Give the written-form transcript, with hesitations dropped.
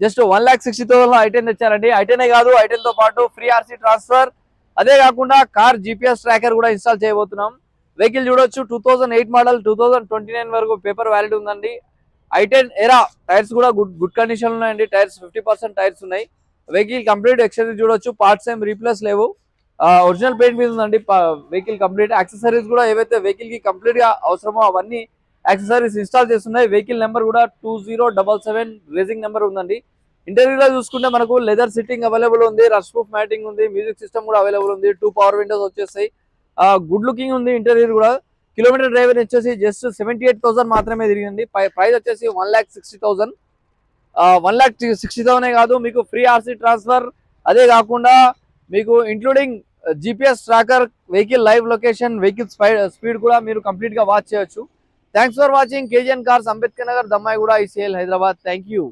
Just 1,60,000 i ten తెచ్చారండి. ఐటెనే కాదు, i ten తో పాటు ఫ్రీ ఆర్సీ ట్రాన్స్ఫర్, అదే కాకుండా కార్ జిపిఎస్ ట్రాకర్ కూడా ఇన్స్టాల్ చేయబోతున్నాం. వెహికల్ చూడొచ్చు, 2008 మోడల్, 2029 వరకు పేపర్ వ్యాలిడ్ ఉందండి. ఐటెన్ ఎరా టైర్స్ కూడా గుడ్ కండిషన్ ఉన్నాయండి. టైర్స్ 50% టైర్స్ ఉన్నాయి. వెహికల్ కంప్లీట్ ఎక్స్చేంజ్ చూడొచ్చు, పార్ట్స్ ఏం రీప్లేస్ లేవు. ఒరిజినల్ పెయింట్ మీద ఉందండి వెహికల్ కంప్లీట్. యాక్సెసరీస్ కూడా ఏవైతే వెహికల్ కి కంప్లీట్ గా అవసరమో అవన్నీ యాక్సెసరీస్ ఇన్స్టాల్ చేస్తున్నాయి. వెహికల్ నెంబర్ కూడా 2077 రేసింగ్ నెంబర్ ఉందండి. ఇంటీరియర్ లో చూసుకుంటే మనకు లెదర్ సిట్టింగ్ అవైలబుల్ ఉంది, రష్ ప్రూఫ్ మ్యాటింగ్ ఉంది, మ్యూజిక్ సిస్టమ్ కూడా అవైలబుల్ ఉంది, 2 పవర్ విండోస్ వచ్చేస్తాయి. గుడ్ లుకింగ్ ఉంది ఇంటీరియర్ కూడా. కిలోమీటర్ డ్రైవర్ వచ్చేసి జస్ట్ 78,000 మాత్రమే తిరిగింది. ప్రైస్ వచ్చేసి 1,60,000. 1,60,000 కాదు, మీకు ఫ్రీ ఆర్సీ ట్రాన్స్ఫర్, అదే కాకుండా మీకు including GPS tracker, vehicle live location, vehicle speed కూడా మీరు కంప్లీట్ గా వాచ్ చేయొచ్చు. Thanks for watching. KGN cars, Ambedkar Nagar, Dammaiguda, ICL, Hyderabad. Thank you.